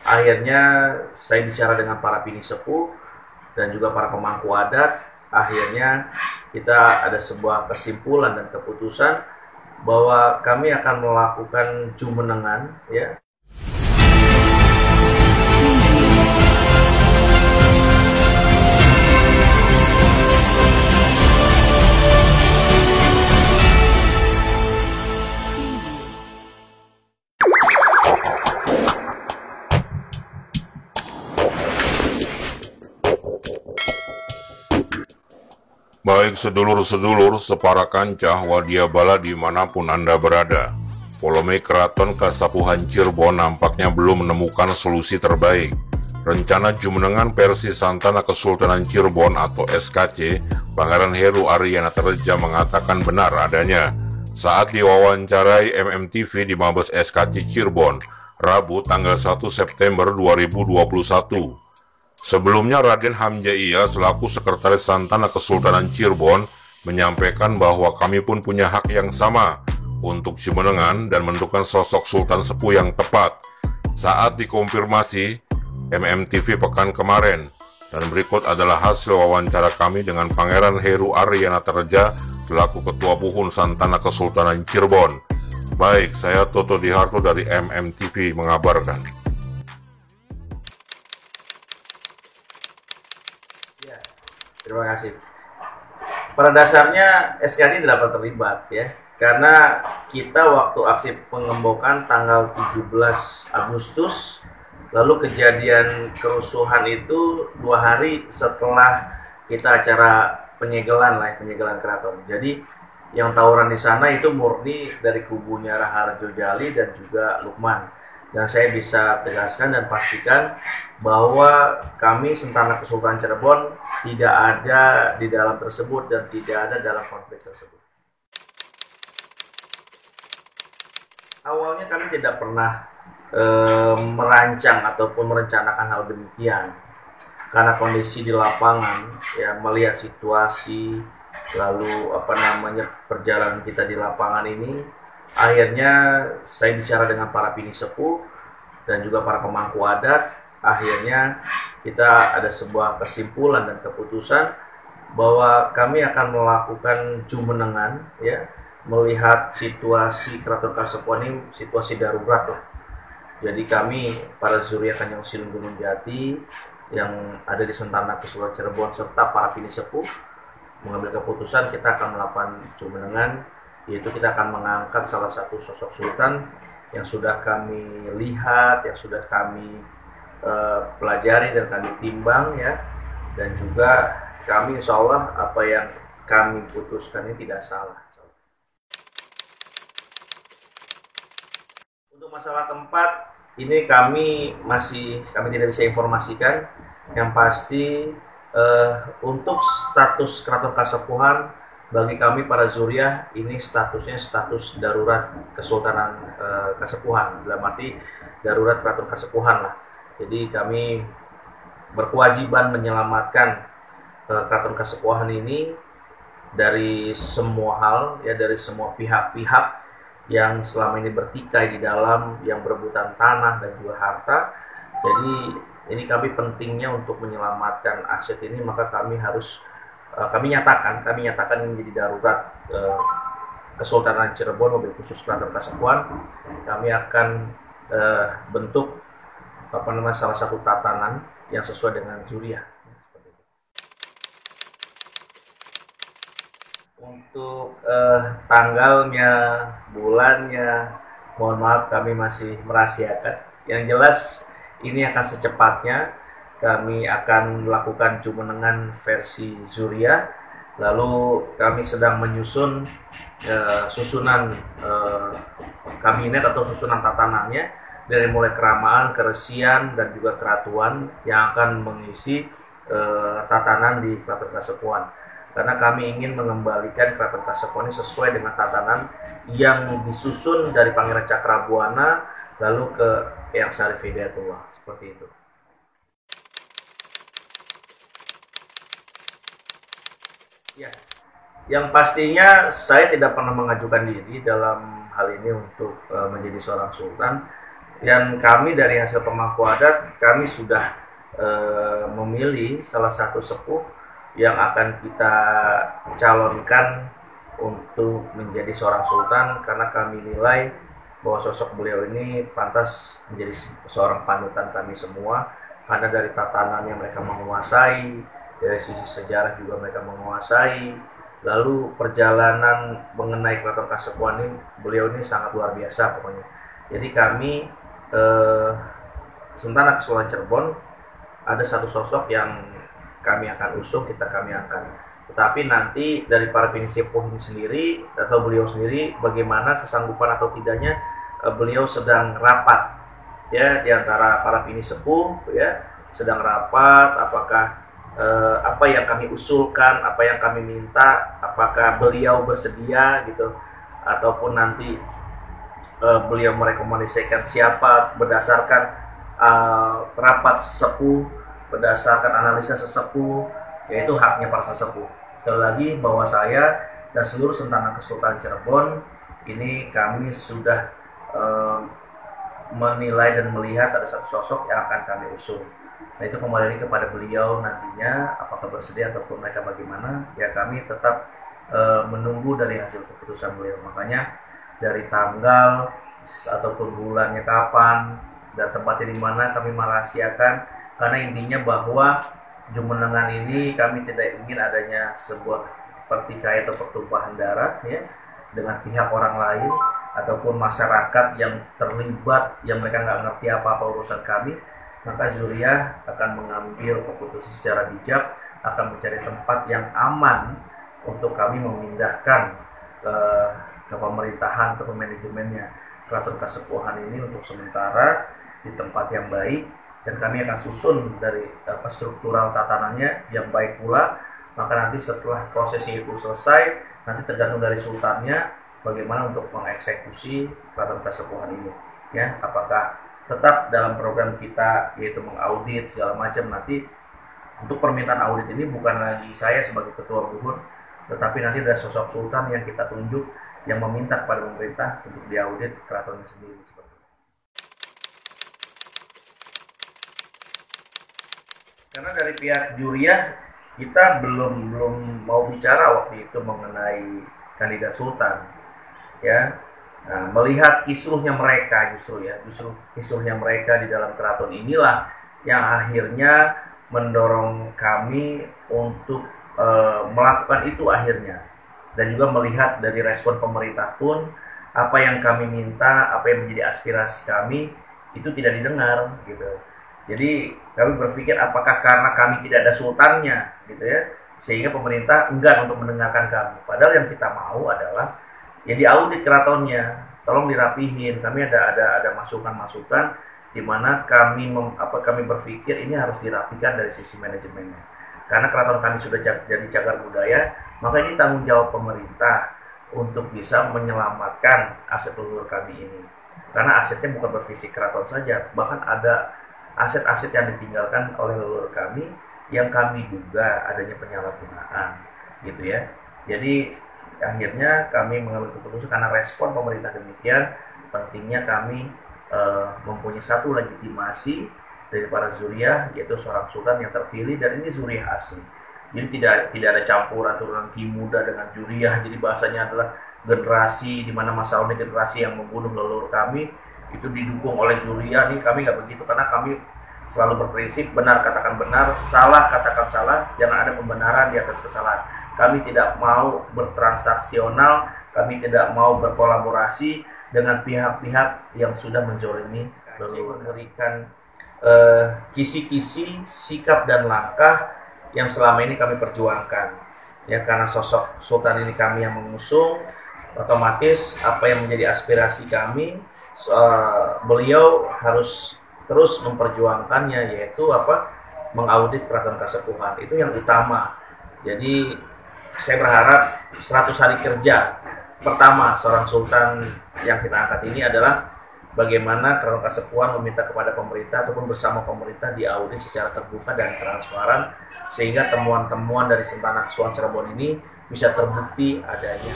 Akhirnya saya bicara dengan para bini sepuh dan juga para pemangku adat. Akhirnya kita ada sebuah kesimpulan dan keputusan bahwa kami akan melakukan jumenengan, ya. Baik sedulur-sedulur separa kancah wadyabala dimanapun Anda berada, polemik Keraton Kasapuhan Cirebon nampaknya belum menemukan solusi terbaik. Rencana jumenengan versi Santana Kesultanan Cirebon atau SKC, Pangeran Heru Aryana Tereja mengatakan benar adanya saat diwawancarai MMTV di Mabes SKC Cirebon, Rabu tanggal 1 September 2021. Sebelumnya Raden Hamjaiya selaku Sekretaris Santana Kesultanan Cirebon menyampaikan bahwa kami pun punya hak yang sama untuk jumenengan dan menentukan sosok Sultan Sepuh yang tepat saat dikonfirmasi MMTV pekan kemarin. Dan berikut adalah hasil wawancara kami dengan Pangeran Heru Aryana Tereja selaku Ketua Puhun Santana Kesultanan Cirebon. Baik, saya Toto Diharto dari MMTV mengabarkan. Terima kasih. Pada dasarnya SKC tidak dapat terlibat, ya, karena kita waktu aksi pengembokan tanggal 17 Agustus, lalu kejadian kerusuhan itu 2 hari setelah kita acara penyegelan keraton. Jadi yang tawuran di sana itu murni dari kubunya Raharjo Jali dan juga Lukman. Dan saya bisa tegaskan dan pastikan bahwa kami Santana Kesultanan Cirebon tidak ada di dalam tersebut dan tidak ada dalam konflik tersebut. Awalnya kami tidak pernah merancang ataupun merencanakan hal demikian, karena kondisi di lapangan, ya, melihat situasi lalu perjalanan kita di lapangan ini. Akhirnya saya bicara dengan para bini sepuh dan juga para pemangku adat. Akhirnya kita ada sebuah kesimpulan dan keputusan bahwa kami akan melakukan jumenengan, ya, melihat situasi Keraton Kasepuhan ini situasi darurat lah. Jadi kami para Zuriya Kanjeng Silung Gunung Jati yang ada di Santana Kesultanan Cirebon serta para bini sepuh mengambil keputusan kita akan melakukan jumenengan, yaitu kita akan mengangkat salah satu sosok sultan yang sudah kami lihat, yang sudah kami pelajari dan kami timbang, ya, dan juga kami insya Allah apa yang kami putuskan ini tidak salah. Untuk masalah tempat ini kami tidak bisa informasikan. Yang pasti untuk status Keraton Kasepuhan bagi kami para Zuriyah ini statusnya status darurat Kesultanan Kasepuhan, dalam arti darurat Keraton Kasepuhan lah. Jadi kami berkewajiban menyelamatkan Keraton Kasepuhan ini dari semua hal, ya, dari semua pihak-pihak yang selama ini bertikai di dalam, yang berebutan tanah dan juga harta. Jadi ini kami pentingnya untuk menyelamatkan aset ini, maka kami harus kami nyatakan ini menjadi darurat Kesultanan Cirebon, mobil khusus Keraton Kasepuhan. Kami akan bentuk salah satu tatanan yang sesuai dengan Zuriyah. Untuk tanggalnya, bulannya, mohon maaf kami masih merahasiakan. Yang jelas ini akan secepatnya kami akan melakukan jumenengan versi Zuriyah. Lalu kami sedang menyusun susunan kabinet atau susunan tatanannya, dari mulai keramaan, keresian, dan juga keratuan yang akan mengisi tatanan di Keraton Kasepuhan. Karena kami ingin mengembalikan Keraton Kasepuhan ini sesuai dengan tatanan yang disusun dari Pangeran Cakrabuana lalu ke Eyang Sarif Hidayatullah, seperti itu. Ya, yang pastinya saya tidak pernah mengajukan diri dalam hal ini untuk menjadi seorang sultan, Dan kami dari hasil pemangku adat, kami sudah memilih salah satu sepuh yang akan kita calonkan untuk menjadi seorang sultan, karena kami nilai bahwa sosok beliau ini pantas menjadi seorang panutan kami semua, karena dari tatanannya mereka menguasai, dari sisi sejarah juga mereka menguasai, lalu perjalanan mengenai Keraton Kasepuhan ini, beliau ini sangat luar biasa pokoknya. Jadi kami Sentana Kesultanan Cirebon ada satu sosok yang kami akan usung, kami akan. Tetapi nanti dari para pinisepuh ini sendiri atau beliau sendiri, bagaimana kesanggupan atau tidaknya beliau sedang rapat ya di antara para pinisepuh ya, sedang rapat apakah apa yang kami usulkan, apa yang kami minta, apakah beliau bersedia gitu, ataupun nanti beliau merekomendasikan siapa berdasarkan rapat sesepuh, berdasarkan analisa sesepuh, yaitu haknya para sesepuh. Sekali lagi bahwa saya dan seluruh Sentana Kesultanan Cirebon ini kami sudah menilai dan melihat ada satu sosok yang akan kami usung. Nah itu kembali kepada beliau nantinya apakah bersedia ataupun mereka bagaimana, ya kami tetap menunggu dari hasil keputusan beliau. Makanya dari tanggal ataupun bulannya kapan dan tempatnya di mana kami merahasiakan, karena intinya bahwa Jumenengan ini kami tidak ingin adanya sebuah pertikaian atau pertumpahan darah ya dengan pihak orang lain ataupun masyarakat yang terlibat yang mereka nggak ngerti apa-apa urusan kami. Maka Zuriyah akan mengambil keputusan secara bijak, akan mencari tempat yang aman untuk kami memindahkan ke pemerintahan atau manajemennya Keraton Kasepuhan ini untuk sementara di tempat yang baik, dan kami akan susun dari struktural tatanannya yang baik pula. Maka nanti setelah prosesi itu selesai, nanti tergantung dari sultannya bagaimana untuk mengeksekusi Keraton Kasepuhan ini ya, apakah tetap dalam program kita yaitu mengaudit segala macam. Nanti untuk permintaan audit ini bukan lagi saya sebagai ketua buhun, tetapi nanti ada sosok sultan yang kita tunjuk yang meminta kepada pemerintah untuk diaudit keratonnya sendiri. Karena dari pihak Zuriyah kita belum mau bicara waktu itu mengenai kandidat sultan ya. Nah, melihat kisruhnya mereka justru kisruhnya mereka di dalam keraton inilah yang akhirnya mendorong kami untuk melakukan itu akhirnya. Dan juga melihat dari respon pemerintah pun apa yang kami minta, apa yang menjadi aspirasi kami itu tidak didengar gitu. Jadi kami berpikir apakah karena kami tidak ada sultannya gitu ya, sehingga pemerintah enggan untuk mendengarkan kami. Padahal yang kita mau adalah ya diaudit keratonnya, tolong dirapihin. Kami ada masukan-masukan di mana kami berpikir ini harus dirapikan dari sisi manajemennya. Karena keraton kami sudah jadi cagar budaya, maka ini tanggung jawab pemerintah untuk bisa menyelamatkan aset leluhur kami ini. Karena asetnya bukan berfisik keraton saja, bahkan ada aset-aset yang ditinggalkan oleh leluhur kami yang kami duga adanya penyalahgunaan gitu ya. Jadi akhirnya kami mengambil keputusan karena respon pemerintah demikian, pentingnya kami mempunyai satu legitimasi dari para Zuriyah, yaitu seorang sultan yang terpilih, dan ini Zuriyah asli. Jadi tidak ada campuran turunan Ki Muda dengan Zuriyah. Jadi bahasanya adalah generasi di mana masa lalu generasi yang membunuh leluhur kami itu didukung oleh Zuriyah. Nih kami nggak begitu, karena kami selalu berprinsip benar katakan benar, salah katakan salah, jangan ada pembenaran di atas kesalahan. Kami tidak mau bertransaksional, kami tidak mau berkolaborasi dengan pihak-pihak yang sudah menzolimi leluhur. Memberikan kisi-kisi, sikap dan langkah yang selama ini kami perjuangkan. Ya, karena sosok sultan ini kami yang mengusung, otomatis apa yang menjadi aspirasi kami, beliau harus terus memperjuangkannya, yaitu mengaudit Keraton Kasepuhan. Itu yang utama. Jadi saya berharap 100 hari kerja pertama seorang sultan yang kita angkat ini adalah bagaimana Keraton Kasepuhan meminta kepada pemerintah ataupun bersama pemerintah diaudit secara terbuka dan transparan, sehingga temuan-temuan dari Sentana Kesultanan Cirebon ini bisa terbukti adanya.